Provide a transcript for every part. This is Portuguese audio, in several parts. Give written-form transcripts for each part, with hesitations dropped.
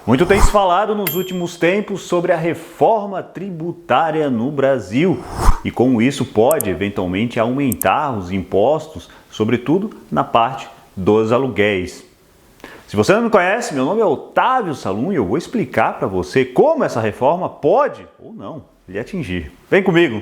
Muito tem se falado nos últimos tempos sobre a reforma tributária no Brasil e como isso pode eventualmente aumentar os impostos, sobretudo na parte dos aluguéis. Se você não me conhece, meu nome é Otávio Salum e eu vou explicar para você como essa reforma pode ou não lhe atingir. Vem comigo!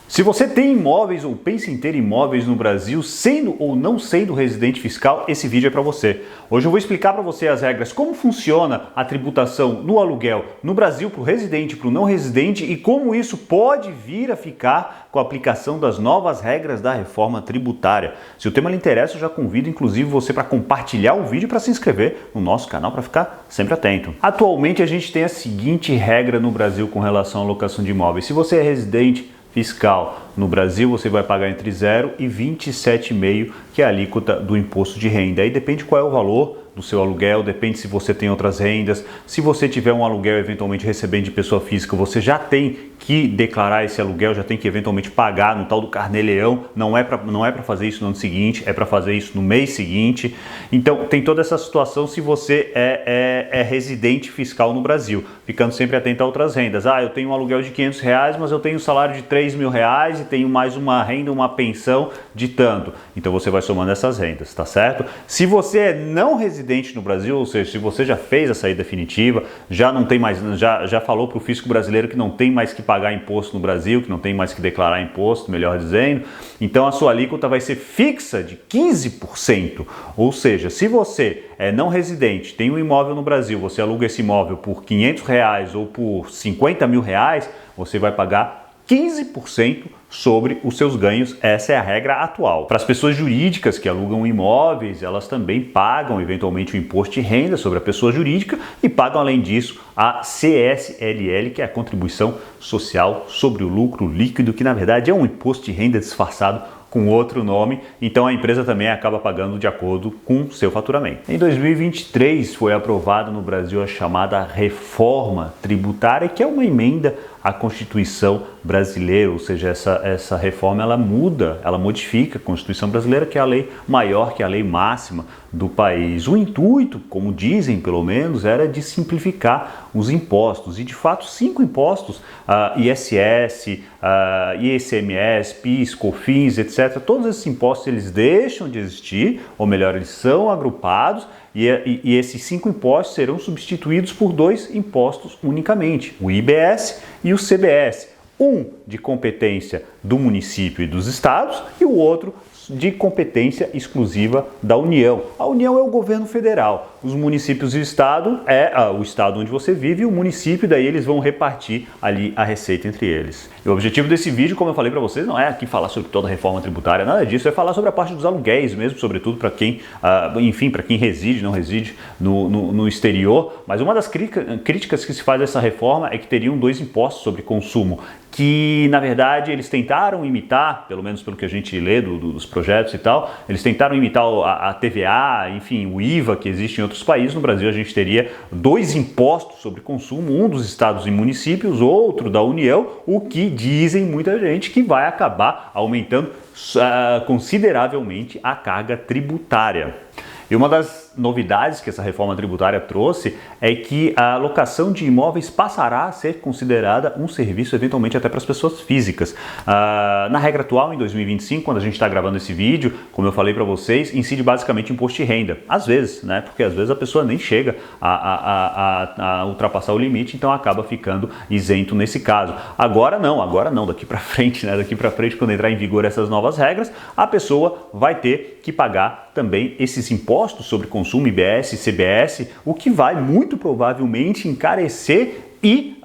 Se você tem imóveis ou pensa em ter imóveis no Brasil, sendo ou não sendo residente fiscal, esse vídeo é para você. Hoje eu vou explicar para você as regras, como funciona a tributação no aluguel no Brasil para o residente e para o não residente e como isso pode vir a ficar com a aplicação das novas regras da reforma tributária. Se o tema lhe interessa, eu já convido inclusive você para compartilhar o vídeo e para se inscrever no nosso canal para ficar sempre atento. Atualmente a gente tem a seguinte regra no Brasil com relação à locação de imóveis. Se você é residente fiscal no Brasil, você vai pagar entre 0 e 27,5%, que é a alíquota do imposto de renda. Aí depende qual é o valor do seu aluguel, depende se você tem outras rendas. Se você tiver um aluguel eventualmente recebendo de pessoa física, você já tem que declarar esse aluguel, já tem que eventualmente pagar no tal do carnê-leão. Não é para fazer isso no ano seguinte, é para fazer isso no mês seguinte. Então tem toda essa situação se você é residente fiscal no Brasil, ficando sempre atento a outras rendas. Eu tenho um aluguel de R$500, mas eu tenho um salário de R$3.000 e tenho mais uma renda, uma pensão de tanto. Então você vai somando essas rendas, tá certo? Se você é não residente no Brasil, ou seja, se você já fez a saída definitiva, já não tem mais, já falou para o fisco brasileiro que não tem mais que pagar imposto no Brasil, que não tem mais que declarar imposto, melhor dizendo, então a sua alíquota vai ser fixa de 15%. Ou seja, se você é não residente, tem um imóvel no Brasil, você aluga esse imóvel por R$500 ou por R$50.000, você vai pagar 15% sobre os seus ganhos. Essa é a regra atual. Para as pessoas jurídicas que alugam imóveis, elas também pagam eventualmente o imposto de renda sobre a pessoa jurídica e pagam além disso a CSLL, que é a contribuição social sobre o lucro líquido, que na verdade é um imposto de renda disfarçado com outro nome, então a empresa também acaba pagando de acordo com seu faturamento. Em 2023 foi aprovada no Brasil a chamada reforma tributária, que é uma emenda à Constituição brasileira, ou seja, essa reforma ela modifica a Constituição brasileira, que é a lei maior, que é a lei máxima do país. O intuito, como dizem pelo menos, era de simplificar os impostos, e de fato 5 impostos, ISS, ICMS, PIS, COFINS, etc. Todos esses impostos eles deixam de existir, ou melhor, eles são agrupados, e esses 5 impostos serão substituídos por 2 impostos unicamente, o IBS e o CBS. Um de competência do município e dos estados e o outro de competência exclusiva da União. A União é o governo federal, os municípios e o estado é o estado onde você vive e o município, daí eles vão repartir ali a receita entre eles. E o objetivo desse vídeo, como eu falei para vocês, não é aqui falar sobre toda a reforma tributária, nada disso, é falar sobre a parte dos aluguéis mesmo, sobretudo para quem, para quem reside, não reside no exterior. Mas uma das críticas que se faz a essa reforma é que teriam 2 impostos sobre consumo, que na verdade eles tentaram imitar, pelo menos pelo que a gente lê dos projetos e tal, eles tentaram imitar a TVA, enfim, o IVA que existe em outros países. No Brasil a gente teria 2 impostos sobre consumo, um dos estados e municípios, outro da União, o que dizem muita gente que vai acabar aumentando consideravelmente a carga tributária. E uma das novidades que essa reforma tributária trouxe é que a locação de imóveis passará a ser considerada um serviço eventualmente até para as pessoas físicas. Na regra atual, em 2025, quando a gente está gravando esse vídeo, como eu falei para vocês, incide basicamente imposto de renda. Às vezes, né? Porque às vezes a pessoa nem chega a ultrapassar o limite, então acaba ficando isento nesse caso. Agora não, daqui para frente, né? Daqui para frente, quando entrar em vigor essas novas regras, a pessoa vai ter que pagar também esses impostos sobre consumo, IBS e CBS, o que vai muito provavelmente encarecer e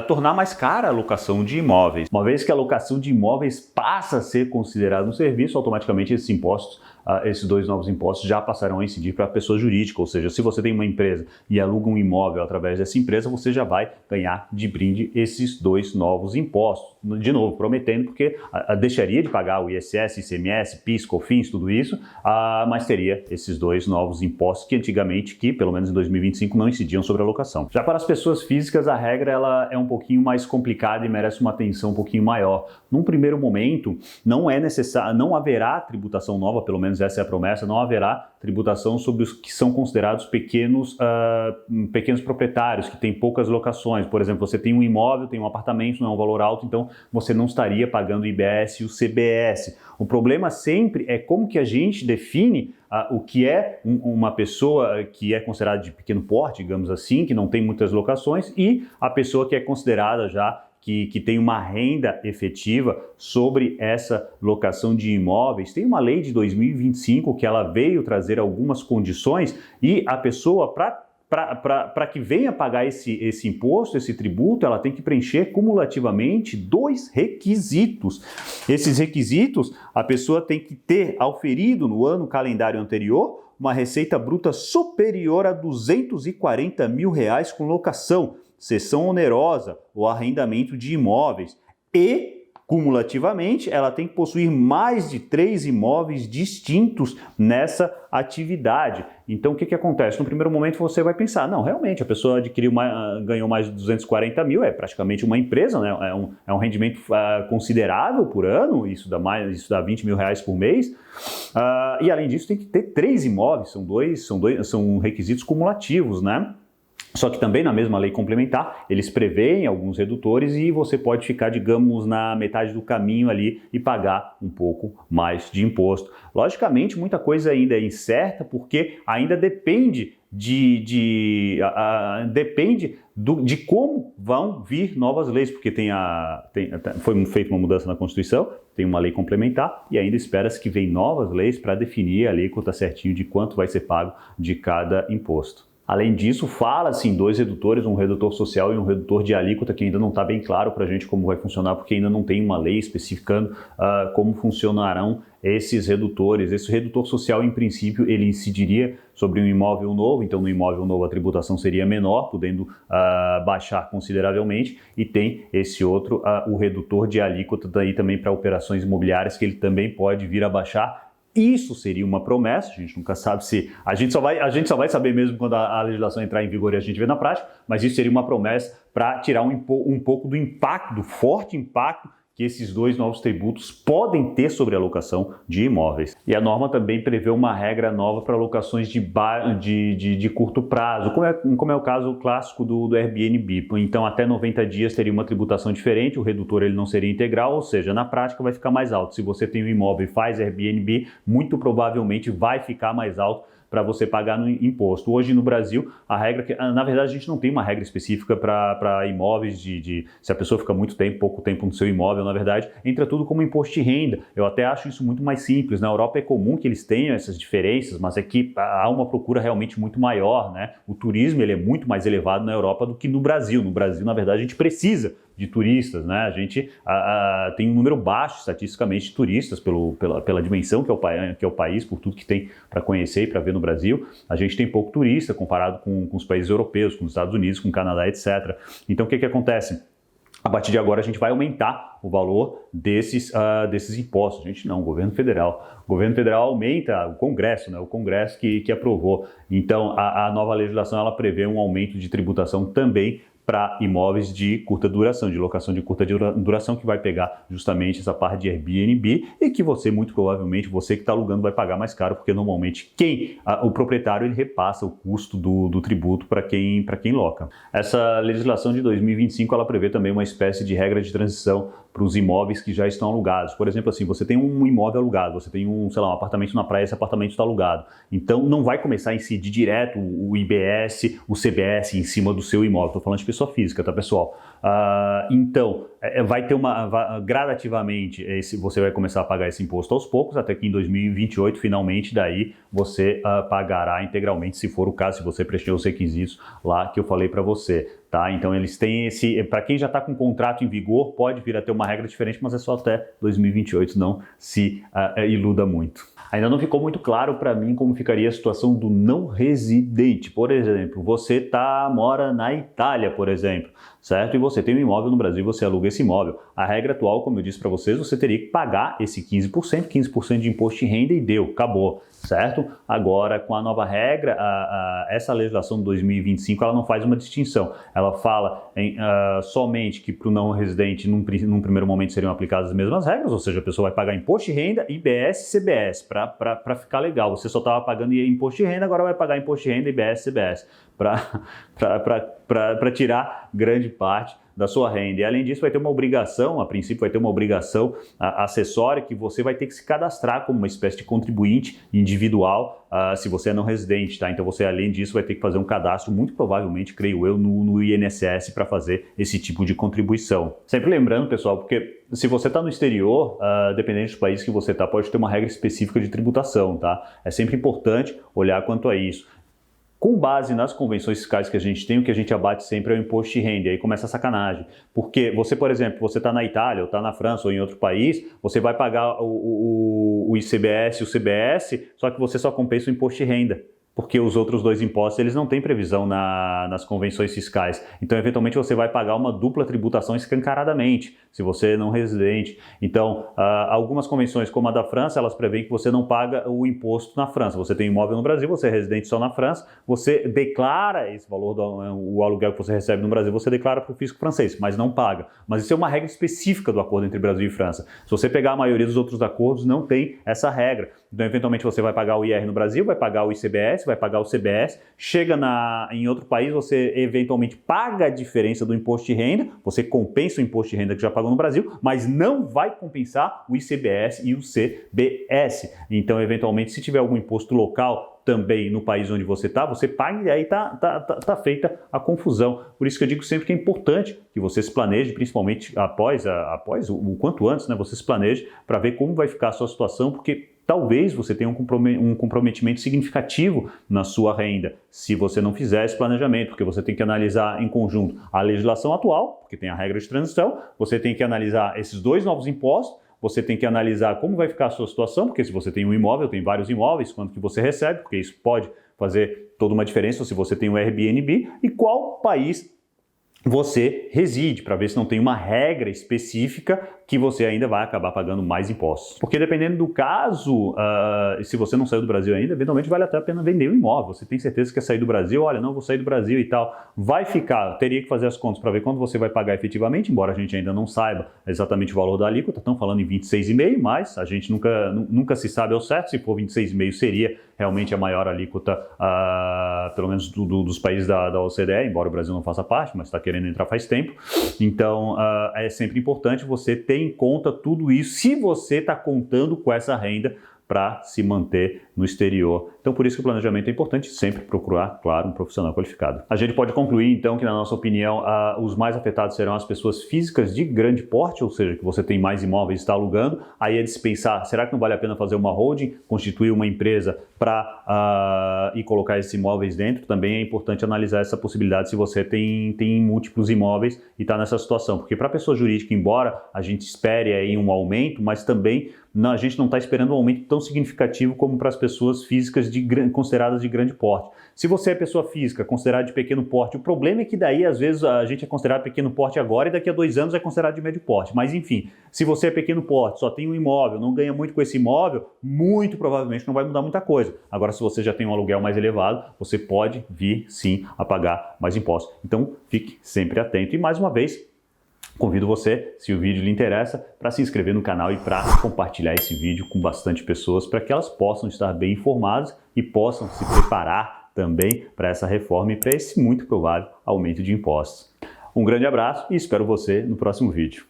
tornar mais cara a locação de imóveis. Uma vez que a locação de imóveis passa a ser considerada um serviço, automaticamente esses impostos, esses 2 novos impostos já passarão a incidir para a pessoa jurídica, ou seja, se você tem uma empresa e aluga um imóvel através dessa empresa, você já vai ganhar de brinde esses 2 novos impostos. De novo, prometendo, porque deixaria de pagar o ISS, ICMS, PIS, COFINS, tudo isso, mas teria esses 2 novos impostos que antigamente, pelo menos em 2025, não incidiam sobre a locação. Já para as pessoas físicas, a regra ela é um pouquinho mais complicada e merece uma atenção um pouquinho maior. Num primeiro momento, não é necessário, não haverá tributação nova, pelo menos essa é a promessa, não haverá tributação sobre os que são considerados pequenos proprietários, que têm poucas locações. Por exemplo, você tem um imóvel, tem um apartamento, não é um valor alto, então você não estaria pagando o IBS e o CBS. O problema sempre é como que a gente define o que é uma pessoa que é considerada de pequeno porte, digamos assim, que não tem muitas locações, e a pessoa que é considerada já que tem uma renda efetiva sobre essa locação de imóveis. Tem uma lei de 2025 que ela veio trazer algumas condições e a pessoa, para que venha pagar esse imposto, esse tributo, ela tem que preencher cumulativamente 2 requisitos. Esses requisitos, a pessoa tem que ter auferido no ano calendário anterior uma receita bruta superior a R$240 mil com locação, cessão onerosa ou arrendamento de imóveis e, cumulativamente, ela tem que possuir mais de 3 imóveis distintos nessa atividade. Então, o que acontece? No primeiro momento, você vai pensar, não, realmente, a pessoa ganhou mais de 240 mil, é praticamente uma empresa, né? É um rendimento considerável por ano, isso dá R$20 mil por mês, e além disso, tem que ter 3 imóveis, são requisitos cumulativos, né? Só que também na mesma lei complementar, eles prevêem alguns redutores e você pode ficar, digamos, na metade do caminho ali e pagar um pouco mais de imposto. Logicamente, muita coisa ainda é incerta porque ainda depende de como vão vir novas leis, porque foi feita uma mudança na Constituição, tem uma lei complementar e ainda espera-se que venham novas leis para definir a alíquota certinho de quanto vai ser pago de cada imposto. Além disso, fala-se em 2 redutores, um redutor social e um redutor de alíquota, que ainda não está bem claro para a gente como vai funcionar, porque ainda não tem uma lei especificando como funcionarão esses redutores. Esse redutor social, em princípio, ele incidiria sobre um imóvel novo, então no imóvel novo a tributação seria menor, podendo baixar consideravelmente, e tem esse outro, o redutor de alíquota daí também para operações imobiliárias, que ele também pode vir a baixar. Isso seria uma promessa, a gente nunca sabe se... A gente só vai saber mesmo quando a legislação entrar em vigor e a gente vê na prática, mas isso seria uma promessa para tirar um pouco do impacto, do forte impacto que esses 2 novos tributos podem ter sobre a alocação de imóveis. E a norma também prevê uma regra nova para alocações de curto prazo, como é o caso clássico do Airbnb. Então, até 90 dias teria uma tributação diferente, o redutor ele não seria integral, ou seja, na prática vai ficar mais alto. Se você tem um imóvel e faz Airbnb, muito provavelmente vai ficar mais alto para você pagar no imposto. Hoje no Brasil, a regra, na verdade a gente não tem uma regra específica para imóveis se a pessoa fica pouco tempo no seu imóvel, na verdade, entra tudo como imposto de renda. Eu até acho isso muito mais simples. Na Europa é comum que eles tenham essas diferenças, mas aqui há uma procura realmente muito maior, né? O turismo ele é muito mais elevado na Europa do que no Brasil. No Brasil, na verdade, a gente precisa de turistas, né? A gente tem um número baixo estatisticamente de turistas pela dimensão que é o país, por tudo que tem para conhecer e para ver no Brasil. A gente tem pouco turista comparado com os países europeus, com os Estados Unidos, com o Canadá, etc. Então, o que acontece? A partir de agora a gente vai aumentar o valor desses impostos. A gente não, o governo federal. O governo federal aumenta, o Congresso, né? O Congresso que aprovou. Então, a nova legislação ela prevê um aumento de tributação também para imóveis de curta duração, de locação de curta duração, que vai pegar justamente essa parte de Airbnb e que você, muito provavelmente, você que está alugando vai pagar mais caro, porque normalmente o proprietário ele repassa o custo do tributo para quem loca. Essa legislação de 2025 ela prevê também uma espécie de regra de transição para os imóveis que já estão alugados. Por exemplo, assim, você tem um imóvel alugado, você tem um apartamento na praia, esse apartamento está alugado. Então, não vai começar a incidir direto o IBS, o CBS em cima do seu imóvel. Estou falando de pessoa física, tá, pessoal? Então, vai ter gradativamente, você vai começar a pagar esse imposto aos poucos, até que em 2028, finalmente, daí você pagará integralmente, se for o caso, se você preencher os requisitos lá que eu falei para você. Tá? Então eles têm para quem já está com contrato em vigor, pode vir a ter uma regra diferente, mas é só até 2028, não se iluda muito. Ainda não ficou muito claro para mim como ficaria a situação do não residente. Por exemplo, você mora na Itália, por exemplo. certo? E você tem um imóvel no Brasil e você aluga esse imóvel. A regra atual, como eu disse para vocês, você teria que pagar esse 15% de imposto de renda e deu, acabou, certo? Agora, com a nova regra, essa legislação de 2025, ela não faz uma distinção. Ela fala somente que para o não residente, num primeiro momento, seriam aplicadas as mesmas regras, ou seja, a pessoa vai pagar imposto de renda, IBS e CBS, para ficar legal. Você só estava pagando imposto de renda, agora vai pagar imposto de renda, IBS e CBS, para tirar grande parte da sua renda. E além disso, vai ter uma obrigação, a princípio vai ter uma obrigação acessória que você vai ter que se cadastrar como uma espécie de contribuinte individual se você é não residente, tá? Então você, além disso, vai ter que fazer um cadastro, muito provavelmente, creio eu, no INSS para fazer esse tipo de contribuição. Sempre lembrando, pessoal, porque se você está no exterior, dependendo do país que você está, pode ter uma regra específica de tributação, tá? É sempre importante olhar quanto a isso. Com base nas convenções fiscais que a gente tem, o que a gente abate sempre é o imposto de renda, e aí começa a sacanagem. Porque você, por exemplo, você está na Itália, ou está na França, ou em outro país, você vai pagar o ICBS e o CBS, só que você só compensa o imposto de renda. Porque os outros dois impostos, eles não têm previsão nas convenções fiscais. Então, eventualmente, você vai pagar uma dupla tributação escancaradamente, se você é não residente. Então, algumas convenções, como a da França, elas prevêem que você não paga o imposto na França. Você tem imóvel no Brasil, você é residente só na França, você declara esse valor o aluguel que você recebe no Brasil, você declara para o fisco francês, mas não paga. Mas isso é uma regra específica do acordo entre Brasil e França. Se você pegar a maioria dos outros acordos, não tem essa regra. Então, eventualmente, você vai pagar o IR no Brasil, vai pagar o ICBS, vai pagar o CBS, chega em outro país, você eventualmente paga a diferença do imposto de renda, você compensa o imposto de renda que já pagou no Brasil, mas não vai compensar o ICBS e o CBS. Então, eventualmente, se tiver algum imposto local também no país onde você está, você paga e aí tá feita a confusão. Por isso que eu digo sempre que é importante que você se planeje, principalmente após o quanto antes, né, você se planeje para ver como vai ficar a sua situação, porque talvez você tenha um comprometimento significativo na sua renda, se você não fizer esse planejamento, porque você tem que analisar em conjunto a legislação atual, porque tem a regra de transição, você tem que analisar esses dois novos impostos, você tem que analisar como vai ficar a sua situação, porque se você tem um imóvel, tem vários imóveis, quanto que você recebe, porque isso pode fazer toda uma diferença se você tem um Airbnb, e qual país você reside, para ver se não tem uma regra específica que você ainda vai acabar pagando mais impostos. Porque dependendo do caso, se você não saiu do Brasil ainda, eventualmente vale até a pena vender o imóvel. Você tem certeza que quer sair do Brasil? Olha, não, vou sair do Brasil e tal. Vai ficar, teria que fazer as contas para ver quanto você vai pagar efetivamente, embora a gente ainda não saiba exatamente o valor da alíquota. Estão falando em 26,5%, mas a gente nunca se sabe ao certo. Se for 26,5%, seria realmente a maior alíquota, pelo menos dos países da OCDE, embora o Brasil não faça parte, mas está querendo entrar faz tempo. Então, é sempre importante você ter em conta tudo isso, se você está contando com essa renda para se manter no exterior. Então, por isso que o planejamento é importante, sempre procurar, claro, um profissional qualificado. A gente pode concluir, então, que na nossa opinião, os mais afetados serão as pessoas físicas de grande porte, ou seja, que você tem mais imóveis e está alugando. Aí é de se pensar, será que não vale a pena fazer uma holding, constituir uma empresa e colocar esses imóveis dentro? Também é importante analisar essa possibilidade se você tem múltiplos imóveis e está nessa situação. Porque para a pessoa jurídica, embora a gente espere aí um aumento, mas também a gente não está esperando um aumento tão significativo como para as pessoas físicas consideradas de grande porte. Se você é pessoa física considerada de pequeno porte, o problema é que daí às vezes a gente é considerado pequeno porte agora e daqui a 2 anos é considerado de médio porte. Mas enfim, se você é pequeno porte, só tem um imóvel, não ganha muito com esse imóvel, muito provavelmente não vai mudar muita coisa. Agora, se você já tem um aluguel mais elevado, você pode vir sim a pagar mais impostos. Então, fique sempre atento. E mais uma vez, convido você, se o vídeo lhe interessa, para se inscrever no canal e para compartilhar esse vídeo com bastante pessoas, para que elas possam estar bem informadas e possam se preparar também para essa reforma e para esse muito provável aumento de impostos. Um grande abraço e espero você no próximo vídeo.